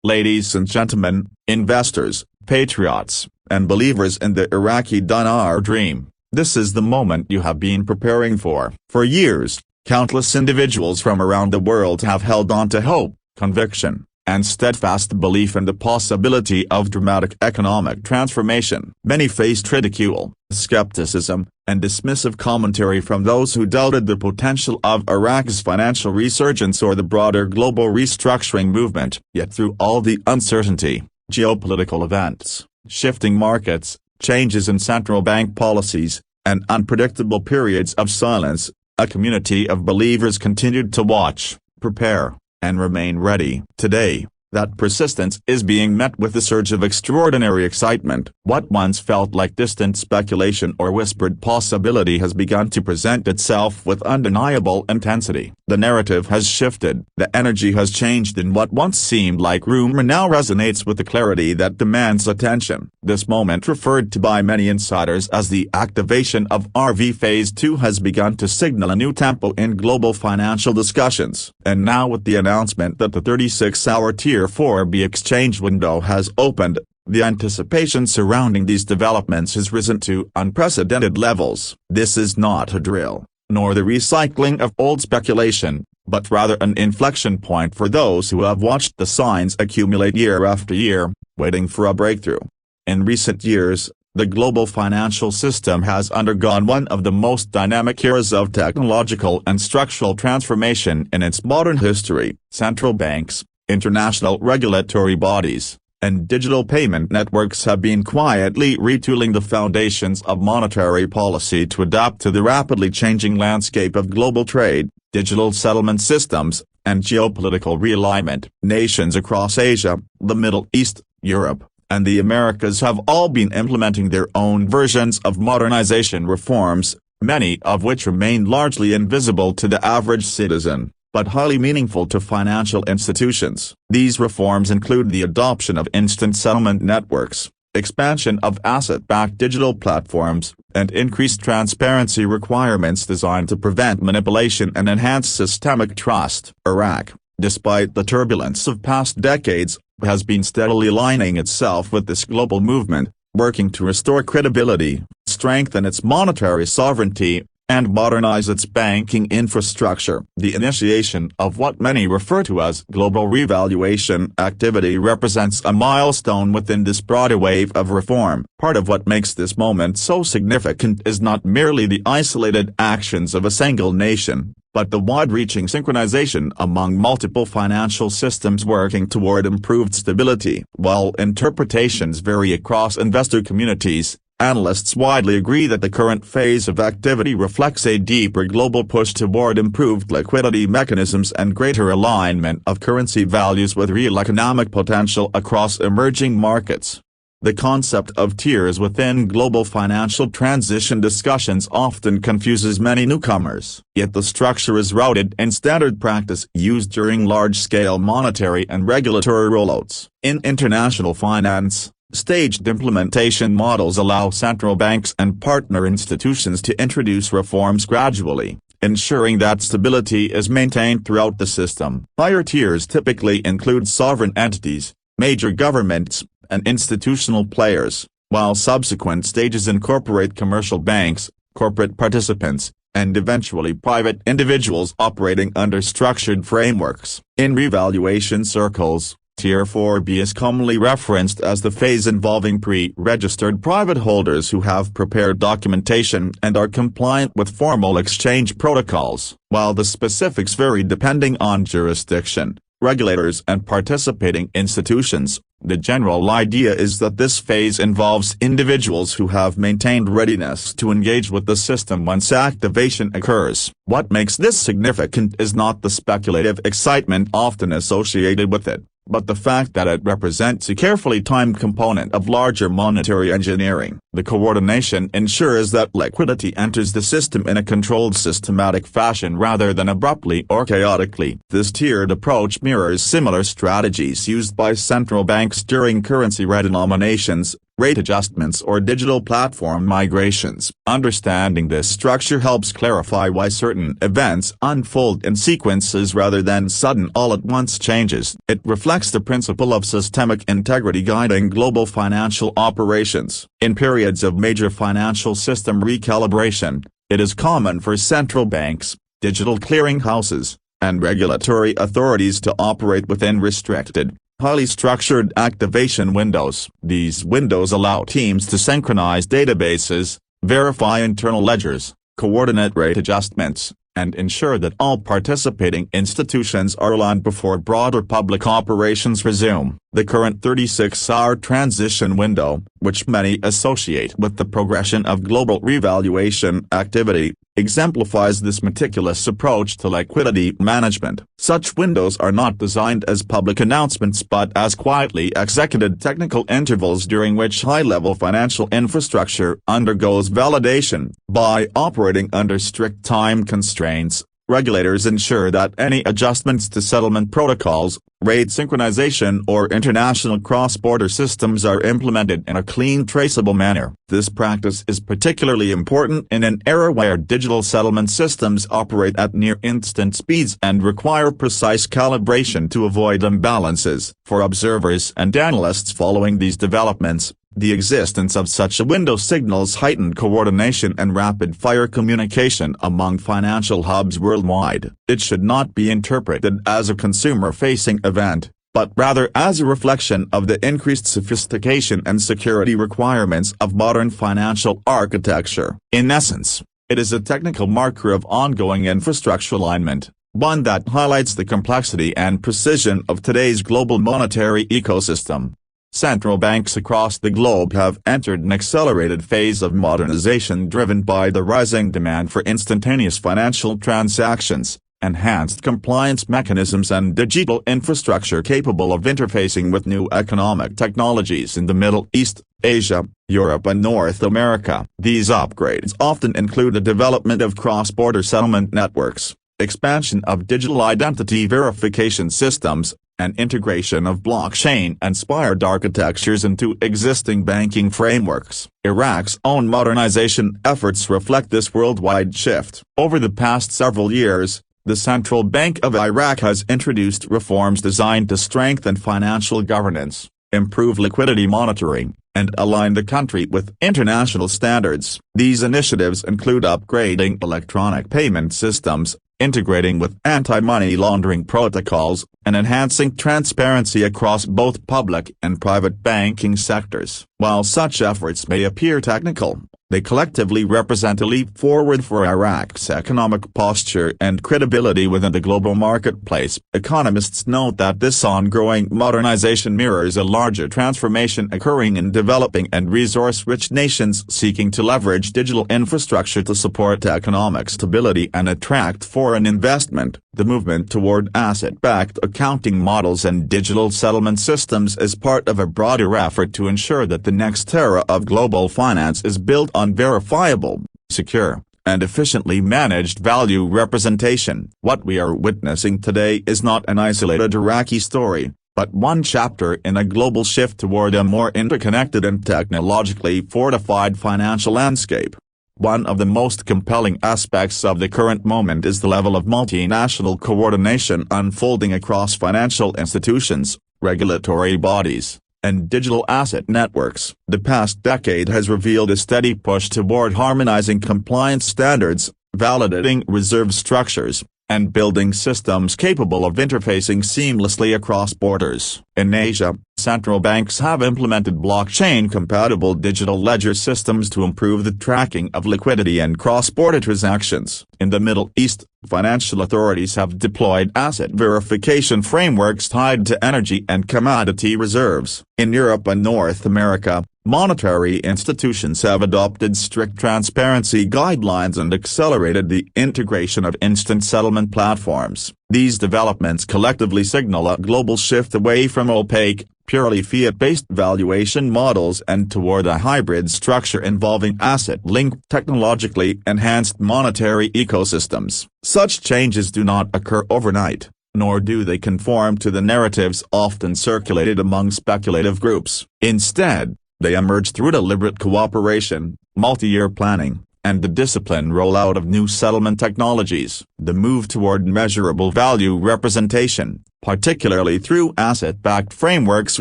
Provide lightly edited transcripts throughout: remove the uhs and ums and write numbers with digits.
Ladies and gentlemen, investors, patriots, and believers in the Iraqi Dinar dream, this is the moment you have been preparing for. For years, countless individuals from around the world have held on to hope, conviction, and steadfast belief in the possibility of dramatic economic transformation. Many faced ridicule, skepticism, and dismissive commentary from those who doubted the potential of Iraq's financial resurgence or the broader global restructuring movement. Yet through all the uncertainty, geopolitical events, shifting markets, changes in central bank policies, and unpredictable periods of silence, a community of believers continued to watch, prepare, and remain ready. Today, that persistence is being met with a surge of extraordinary excitement. What once felt like distant speculation or whispered possibility has begun to present itself with undeniable intensity. The narrative has shifted, the energy has changed, and what once seemed like rumor now resonates with the clarity that demands attention. This moment, referred to by many insiders as the activation of RV Phase 2, has begun to signal a new tempo in global financial discussions. And now, with the announcement that the 36-hour Tier 4B exchange window has opened, the anticipation surrounding these developments has risen to unprecedented levels. This is not a drill, nor the recycling of old speculation, but rather an inflection point for those who have watched the signs accumulate year after year, waiting for a breakthrough. In recent years, the global financial system has undergone one of the most dynamic eras of technological and structural transformation in its modern history. Central banks, international regulatory bodies, and digital payment networks have been quietly retooling the foundations of monetary policy to adapt to the rapidly changing landscape of global trade, digital settlement systems, and geopolitical realignment. Nations across Asia, the Middle East, Europe, and the Americas have all been implementing their own versions of modernization reforms, many of which remain largely invisible to the average citizen, but highly meaningful to financial institutions. These reforms include the adoption of instant settlement networks, expansion of asset-backed digital platforms, and increased transparency requirements designed to prevent manipulation and enhance systemic trust. Iraq, despite the turbulence of past decades, has been steadily aligning itself with this global movement, working to restore credibility, strengthen its monetary sovereignty, and modernize its banking infrastructure. The initiation of what many refer to as global revaluation activity represents a milestone within this broader wave of reform. Part of what makes this moment so significant is not merely the isolated actions of a single nation, but the wide-reaching synchronization among multiple financial systems working toward improved stability. While interpretations vary across investor communities, analysts widely agree that the current phase of activity reflects a deeper global push toward improved liquidity mechanisms and greater alignment of currency values with real economic potential across emerging markets. The concept of tiers within global financial transition discussions often confuses many newcomers. Yet the structure is rooted in standard practice used during large-scale monetary and regulatory rollouts. In international finance, staged implementation models allow central banks and partner institutions to introduce reforms gradually, ensuring that stability is maintained throughout the system. Higher tiers typically include sovereign entities, major governments, and institutional players, while subsequent stages incorporate commercial banks, corporate participants, and eventually private individuals operating under structured frameworks. In revaluation circles, Tier 4B is commonly referenced as the phase involving pre-registered private holders who have prepared documentation and are compliant with formal exchange protocols. While the specifics vary depending on jurisdiction, regulators, and participating institutions, the general idea is that this phase involves individuals who have maintained readiness to engage with the system once activation occurs. What makes this significant is not the speculative excitement often associated with it, but the fact that it represents a carefully timed component of larger monetary engineering. The coordination ensures that liquidity enters the system in a controlled, systematic fashion rather than abruptly or chaotically. This tiered approach mirrors similar strategies used by central banks during currency redenominations, rate adjustments or digital platform migrations. Understanding this structure helps clarify why certain events unfold in sequences rather than sudden all-at-once changes. It reflects the principle of systemic integrity guiding global financial operations. In periods of major financial system recalibration, it is common for central banks, digital clearinghouses, and regulatory authorities to operate within restricted, highly structured activation windows. These windows allow teams to synchronize databases, verify internal ledgers, coordinate rate adjustments, and ensure that all participating institutions are aligned before broader public operations resume. The current 36-hour transition window, which many associate with the progression of global revaluation activity, exemplifies this meticulous approach to liquidity management. Such windows are not designed as public announcements but as quietly executed technical intervals during which high-level financial infrastructure undergoes validation. By operating under strict time constraints, regulators ensure that any adjustments to settlement protocols, rate synchronization or international cross-border systems are implemented in a clean, traceable manner. This practice is particularly important in an era where digital settlement systems operate at near-instant speeds and require precise calibration to avoid imbalances. For observers and analysts following these developments, the existence of such a window signals heightened coordination and rapid-fire communication among financial hubs worldwide. It should not be interpreted as a consumer-facing event, but rather as a reflection of the increased sophistication and security requirements of modern financial architecture. In essence, it is a technical marker of ongoing infrastructure alignment, one that highlights the complexity and precision of today's global monetary ecosystem. Central banks across the globe have entered an accelerated phase of modernization driven by the rising demand for instantaneous financial transactions, enhanced compliance mechanisms and digital infrastructure capable of interfacing with new economic technologies in the Middle East, Asia, Europe and North America. These upgrades often include the development of cross-border settlement networks, expansion of digital identity verification systems, and integration of blockchain-inspired architectures into existing banking frameworks. Iraq's own modernization efforts reflect this worldwide shift. Over the past several years, the Central Bank of Iraq has introduced reforms designed to strengthen financial governance, improve liquidity monitoring, and align the country with international standards. These initiatives include upgrading electronic payment systems, integrating with anti-money laundering protocols, and enhancing transparency across both public and private banking sectors. While such efforts may appear technical, they collectively represent a leap forward for Iraq's economic posture and credibility within the global marketplace. Economists note that this ongoing modernization mirrors a larger transformation occurring in developing and resource-rich nations seeking to leverage digital infrastructure to support economic stability and attract foreign investment. The movement toward asset-backed accounting models and digital settlement systems is part of a broader effort to ensure that the next era of global finance is built on verifiable, secure, and efficiently managed value representation. What we are witnessing today is not an isolated Iraqi story, but one chapter in a global shift toward a more interconnected and technologically fortified financial landscape. One of the most compelling aspects of the current moment is the level of multinational coordination unfolding across financial institutions, regulatory bodies, and digital asset networks. The past decade has revealed a steady push toward harmonizing compliance standards, validating reserve structures, and building systems capable of interfacing seamlessly across borders. In Asia, central banks have implemented blockchain-compatible digital ledger systems to improve the tracking of liquidity and cross-border transactions. In the Middle East, financial authorities have deployed asset verification frameworks tied to energy and commodity reserves. In Europe and North America, monetary institutions have adopted strict transparency guidelines and accelerated the integration of instant settlement platforms. These developments collectively signal a global shift away from opaque, purely fiat-based valuation models and toward a hybrid structure involving asset-linked technologically enhanced monetary ecosystems. Such changes do not occur overnight, nor do they conform to the narratives often circulated among speculative groups. Instead, They emerge through deliberate cooperation, multi-year planning, and the disciplined rollout of new settlement technologies. The move toward measurable value representation, particularly through asset-backed frameworks,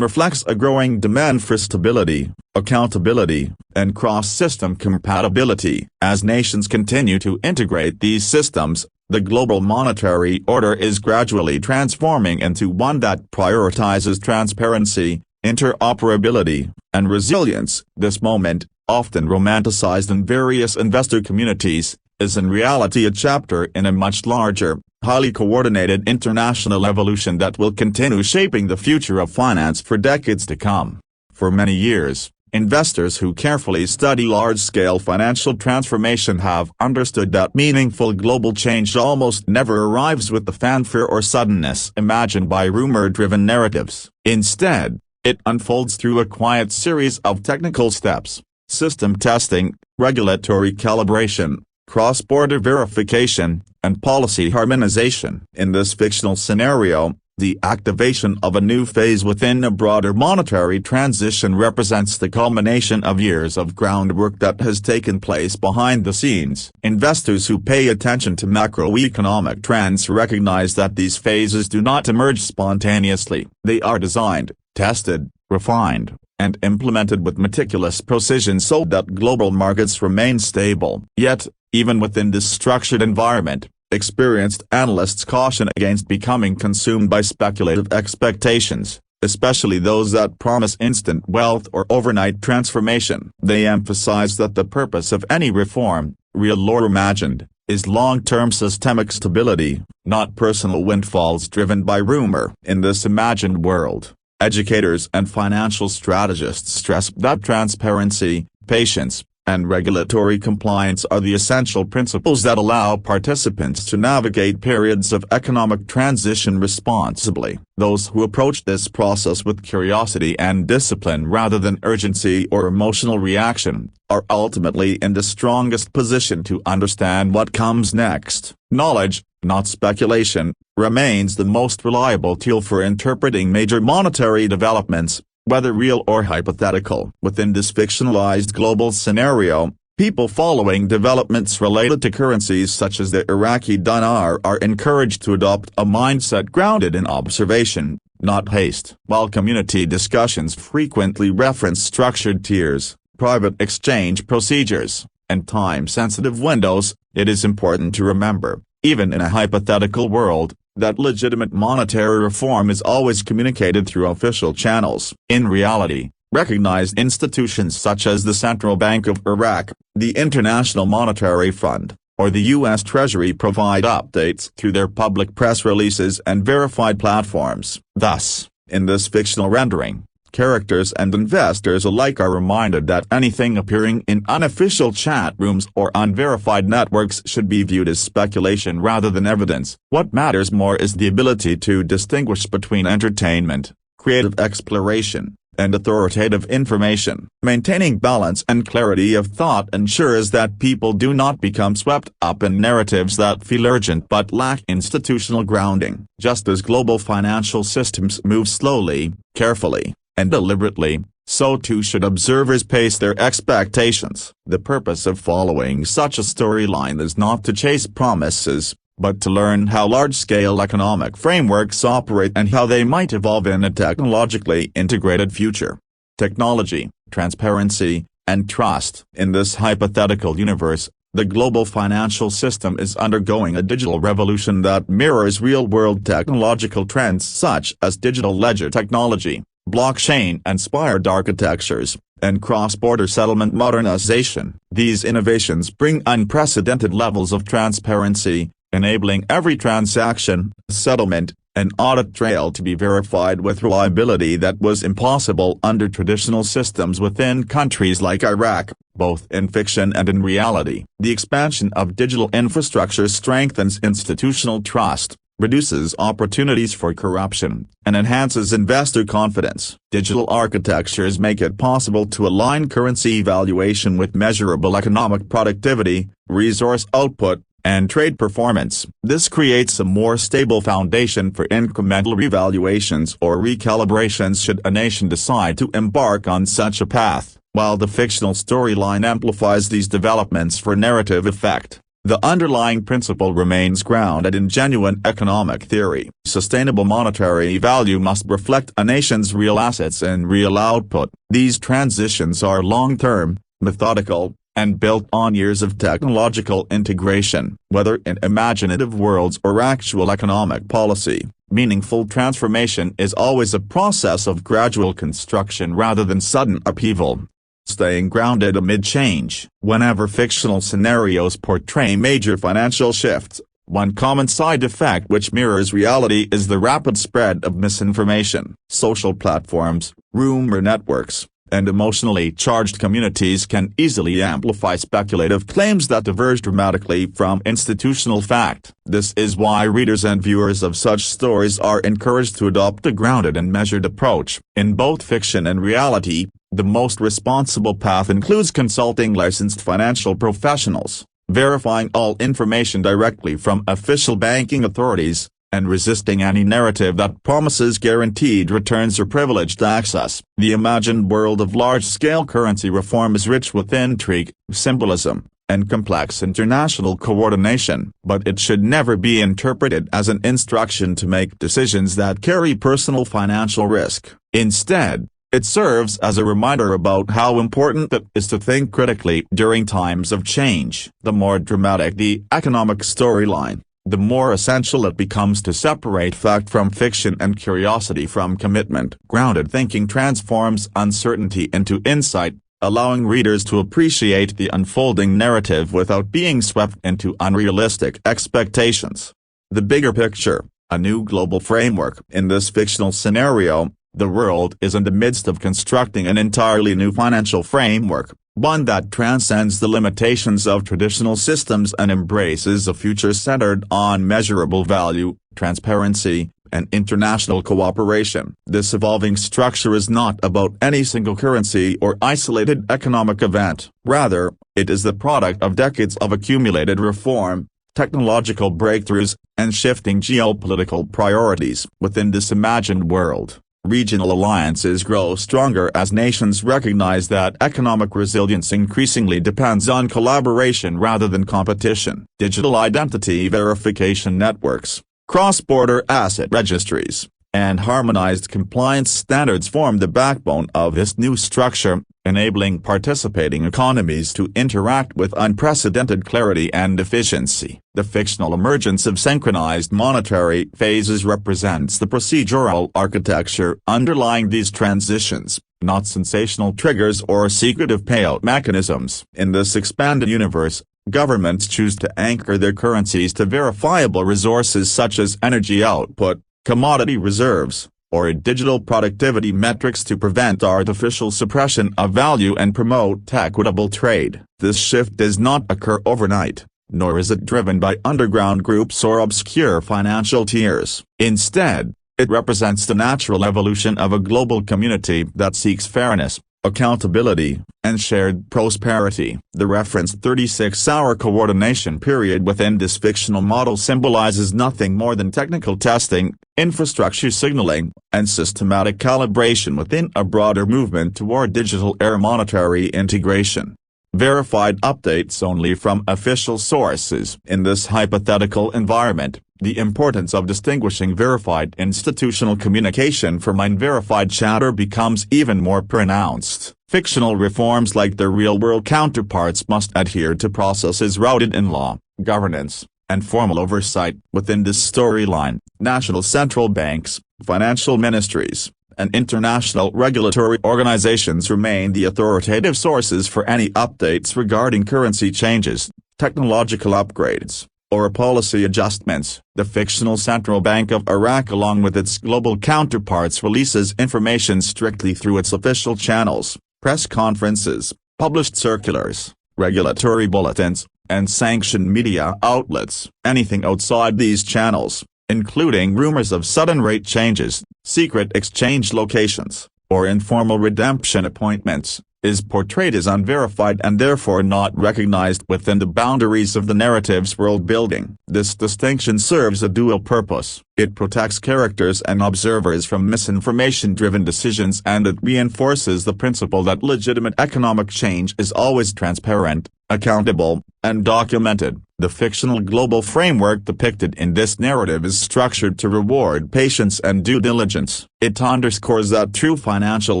reflects a growing demand for stability, accountability, and cross-system compatibility. As nations continue to integrate these systems, the global monetary order is gradually transforming into one that prioritizes transparency, interoperability, and resilience. This moment, often romanticized in various investor communities, is in reality a chapter in a much larger, highly coordinated international evolution that will continue shaping the future of finance for decades to come. For many years, investors who carefully study large-scale financial transformation have understood that meaningful global change almost never arrives with the fanfare or suddenness imagined by rumor-driven narratives. Instead, it unfolds through a quiet series of technical steps: system testing, regulatory calibration, cross-border verification, and policy harmonization. In this fictional scenario, the activation of a new phase within a broader monetary transition represents the culmination of years of groundwork that has taken place behind the scenes. Investors who pay attention to macroeconomic trends recognize that these phases do not emerge spontaneously. They are designed, tested, refined, and implemented with meticulous precision so that global markets remain stable. Yet, even within this structured environment, experienced analysts caution against becoming consumed by speculative expectations, especially those that promise instant wealth or overnight transformation. They emphasize that the purpose of any reform, real or imagined, is long-term systemic stability, not personal windfalls driven by rumor. In this imagined world, educators and financial strategists stress that transparency, patience, and regulatory compliance are the essential principles that allow participants to navigate periods of economic transition responsibly. Those who approach this process with curiosity and discipline rather than urgency or emotional reaction, are ultimately in the strongest position to understand what comes next. Knowledge, not speculation, remains the most reliable tool for interpreting major monetary developments, whether real or hypothetical. Within this fictionalized global scenario, people following developments related to currencies such as the Iraqi dinar are encouraged to adopt a mindset grounded in observation, not haste. While community discussions frequently reference structured tiers, private exchange procedures, and time-sensitive windows, it is important to remember, even in a hypothetical world, that legitimate monetary reform is always communicated through official channels. In reality, recognized institutions such as the Central Bank of Iraq, the International Monetary Fund, or the U.S. Treasury provide updates through their public press releases and verified platforms. Thus, in this fictional rendering, characters and investors alike are reminded that anything appearing in unofficial chat rooms or unverified networks should be viewed as speculation rather than evidence. What matters more is the ability to distinguish between entertainment, creative exploration, and authoritative information. Maintaining balance and clarity of thought ensures that people do not become swept up in narratives that feel urgent but lack institutional grounding. Just as global financial systems move slowly, carefully, and deliberately, so too should observers pace their expectations. The purpose of following such a storyline is not to chase promises, but to learn how large-scale economic frameworks operate and how they might evolve in a technologically integrated future. Technology, transparency, and trust. In this hypothetical universe, the global financial system is undergoing a digital revolution that mirrors real-world technological trends such as digital ledger technology, blockchain-inspired architectures, and cross-border settlement modernization. These innovations bring unprecedented levels of transparency, enabling every transaction, settlement, and audit trail to be verified with reliability that was impossible under traditional systems within countries like Iraq, both in fiction and in reality. The expansion of digital infrastructure strengthens institutional trust, reduces opportunities for corruption, and enhances investor confidence. Digital architectures make it possible to align currency valuation with measurable economic productivity, resource output, and trade performance. This creates a more stable foundation for incremental revaluations or recalibrations should a nation decide to embark on such a path, while the fictional storyline amplifies these developments for narrative effect. The underlying principle remains grounded in genuine economic theory. Sustainable monetary value must reflect a nation's real assets and real output. These transitions are long-term, methodical, and built on years of technological integration. Whether in imaginative worlds or actual economic policy, meaningful transformation is always a process of gradual construction rather than sudden upheaval. Staying grounded amid change. Whenever fictional scenarios portray major financial shifts, one common side effect which mirrors reality is the rapid spread of misinformation. Social platforms, rumor networks, and emotionally charged communities can easily amplify speculative claims that diverge dramatically from institutional fact. This is why readers and viewers of such stories are encouraged to adopt a grounded and measured approach. In both fiction and reality, the most responsible path includes consulting licensed financial professionals, verifying all information directly from official banking authorities, and resisting any narrative that promises guaranteed returns or privileged access. The imagined world of large-scale currency reform is rich with intrigue, symbolism, and complex international coordination, but it should never be interpreted as an instruction to make decisions that carry personal financial risk. Instead, it serves as a reminder about how important it is to think critically during times of change. The more dramatic the economic storyline, the more essential it becomes to separate fact from fiction and curiosity from commitment. Grounded thinking transforms uncertainty into insight, allowing readers to appreciate the unfolding narrative without being swept into unrealistic expectations. The bigger picture, a new global framework. In this fictional scenario, the world is in the midst of constructing an entirely new financial framework, one that transcends the limitations of traditional systems and embraces a future centered on measurable value, transparency, and international cooperation. This evolving structure is not about any single currency or isolated economic event. Rather, it is the product of decades of accumulated reform, technological breakthroughs, and shifting geopolitical priorities. Within this imagined world, regional alliances grow stronger as nations recognize that economic resilience increasingly depends on collaboration rather than competition. Digital identity verification networks, cross-border asset registries, and harmonized compliance standards form the backbone of this new structure, enabling participating economies to interact with unprecedented clarity and efficiency. The fictional emergence of synchronized monetary phases represents the procedural architecture underlying these transitions, not sensational triggers or secretive payout mechanisms. In this expanded universe, governments choose to anchor their currencies to verifiable resources such as energy output, commodity reserves, or digital productivity metrics to prevent artificial suppression of value and promote equitable trade. This shift does not occur overnight, nor is it driven by underground groups or obscure financial tiers. Instead, it represents the natural evolution of a global community that seeks fairness, accountability, and shared prosperity. The referenced 36-hour coordination period within this fictional model symbolizes nothing more than technical testing, infrastructure signaling, and systematic calibration within a broader movement toward digital monetary integration. Verified updates only from official sources. In this hypothetical environment, the importance of distinguishing verified institutional communication from unverified chatter becomes even more pronounced. Fictional reforms like their real-world counterparts must adhere to processes rooted in law, governance, and formal oversight. Within this storyline, national central banks, financial ministries, and international regulatory organizations remain the authoritative sources for any updates regarding currency changes, technological upgrades, or policy adjustments. The fictional Central Bank of Iraq, along with its global counterparts, releases information strictly through its official channels, press conferences, published circulars, regulatory bulletins, and sanctioned media outlets. Anything outside these channels, including rumors of sudden rate changes, secret exchange locations, or informal redemption appointments, is portrayed as unverified and therefore not recognized within the boundaries of the narrative's world-building. This distinction serves a dual purpose. It protects characters and observers from misinformation-driven decisions, and it reinforces the principle that legitimate economic change is always transparent, accountable, and documented. The fictional global framework depicted in this narrative is structured to reward patience and due diligence. It underscores that true financial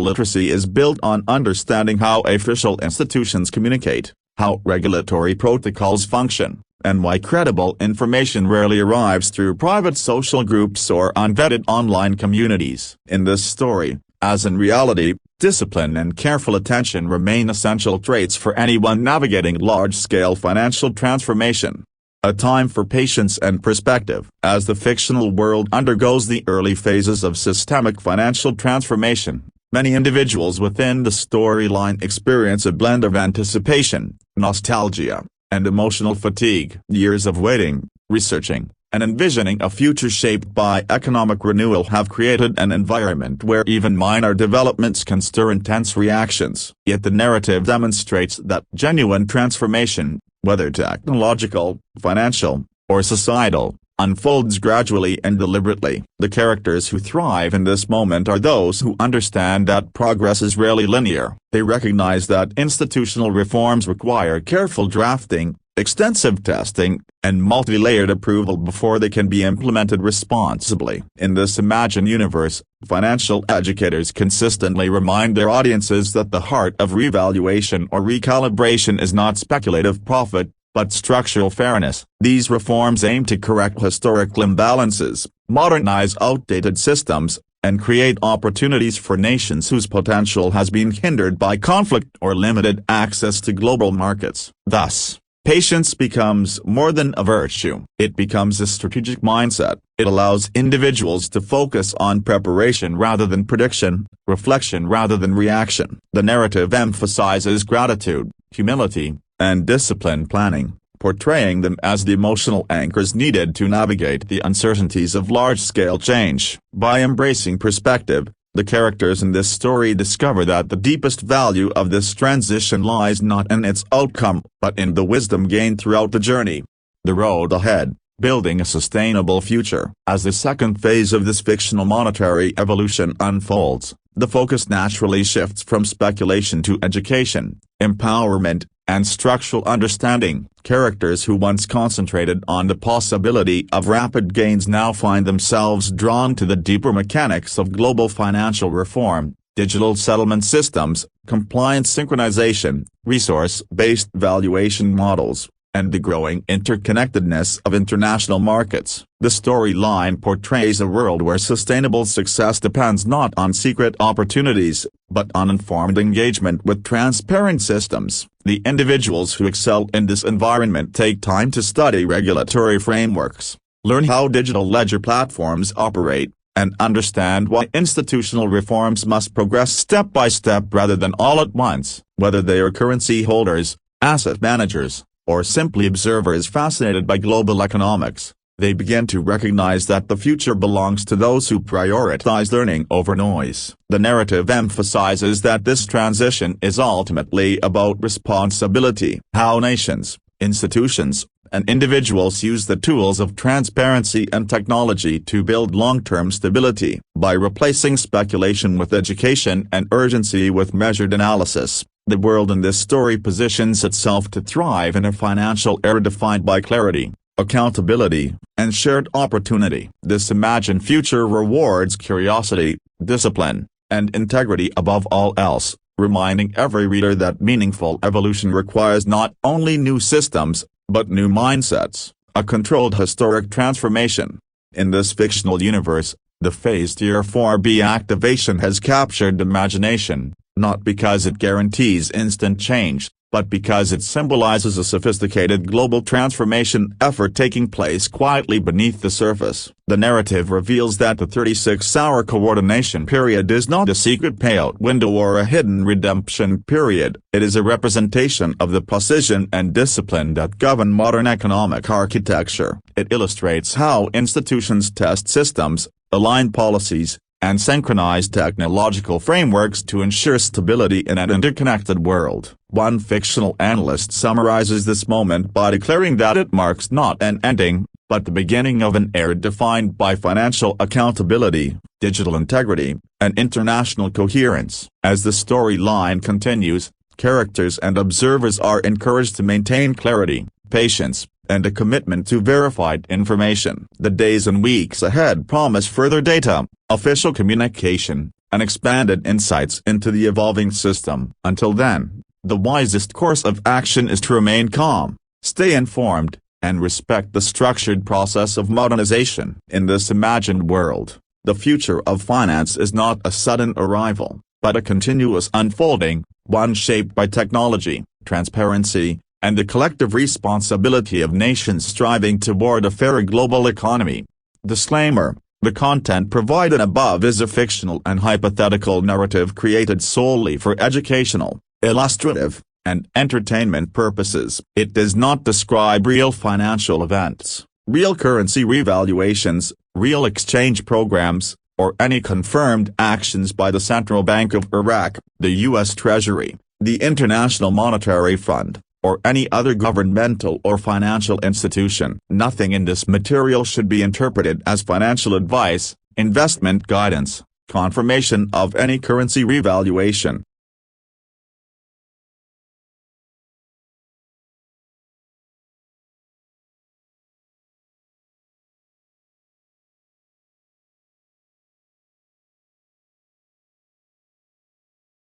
literacy is built on understanding how official institutions communicate, how regulatory protocols function, and why credible information rarely arrives through private social groups or unvetted online communities. In this story, as in reality, discipline and careful attention remain essential traits for anyone navigating large-scale financial transformation. A time for patience and perspective. As the fictional world undergoes the early phases of systemic financial transformation, many individuals within the storyline experience a blend of anticipation, nostalgia, and emotional fatigue. Years of waiting, researching, and envisioning a future shaped by economic renewal have created an environment where even minor developments can stir intense reactions. Yet the narrative demonstrates that genuine transformation, whether technological, financial, or societal, unfolds gradually and deliberately. The characters who thrive in this moment are those who understand that progress is rarely linear. They recognize that institutional reforms require careful drafting, extensive testing, and multi-layered approval before they can be implemented responsibly. In this imagined universe, financial educators consistently remind their audiences that the heart of revaluation or recalibration is not speculative profit, but structural fairness. These reforms aim to correct historical imbalances, modernize outdated systems, and create opportunities for nations whose potential has been hindered by conflict or limited access to global markets. Thus, patience becomes more than a virtue. It becomes a strategic mindset. It allows individuals to focus on preparation rather than prediction, reflection rather than reaction. The narrative emphasizes gratitude, humility, and disciplined planning, portraying them as the emotional anchors needed to navigate the uncertainties of large-scale change. By embracing perspective, the characters in this story discover that the deepest value of this transition lies not in its outcome, but in the wisdom gained throughout the journey. The road ahead, building a sustainable future. As the second phase of this fictional monetary evolution unfolds, the focus naturally shifts from speculation to education, empowerment, and structural understanding. Characters who once concentrated on the possibility of rapid gains now find themselves drawn to the deeper mechanics of global financial reform, digital settlement systems, compliance synchronization, resource-based valuation models, and the growing interconnectedness of international markets. The storyline portrays a world where sustainable success depends not on secret opportunities, but on informed engagement with transparent systems. The individuals who excel in this environment take time to study regulatory frameworks, learn how digital ledger platforms operate, and understand why institutional reforms must progress step by step rather than all at once. Whether they are currency holders, asset managers, or simply observers fascinated by global economics, they begin to recognize that the future belongs to those who prioritize learning over noise. The narrative emphasizes that this transition is ultimately about responsibility. How nations, institutions, and individuals use the tools of transparency and technology to build long-term stability. By replacing speculation with education and urgency with measured analysis, the world in this story positions itself to thrive in a financial era defined by clarity, accountability, and shared opportunity. This imagined future rewards curiosity, discipline, and integrity above all else, reminding every reader that meaningful evolution requires not only new systems, but new mindsets, a controlled historic transformation. In this fictional universe, the phased Year 4B activation has captured imagination, not because it guarantees instant change, but because it symbolizes a sophisticated global transformation effort taking place quietly beneath the surface. The narrative reveals that the 36-hour coordination period is not a secret payout window or a hidden redemption period. It is a representation of the precision and discipline that govern modern economic architecture. It illustrates how institutions test systems, align policies, and synchronized technological frameworks to ensure stability in an interconnected world. One fictional analyst summarizes this moment by declaring that it marks not an ending, but the beginning of an era defined by financial accountability, digital integrity, and international coherence. As the storyline continues, characters and observers are encouraged to maintain clarity, patience, and a commitment to verified information. The days and weeks ahead promise further data, official communication, and expanded insights into the evolving system. Until then, the wisest course of action is to remain calm, stay informed, and respect the structured process of modernization. In this imagined world, the future of finance is not a sudden arrival, but a continuous unfolding, one shaped by technology, transparency, and the collective responsibility of nations striving toward a fairer global economy. Disclaimer: the content provided above is a fictional and hypothetical narrative created solely for educational, illustrative, and entertainment purposes. It does not describe real financial events, real currency revaluations, real exchange programs, or any confirmed actions by the Central Bank of Iraq, the U.S. Treasury, the International Monetary Fund, or any other governmental or financial institution. Nothing in this material should be interpreted as financial advice, investment guidance, confirmation of any currency revaluation,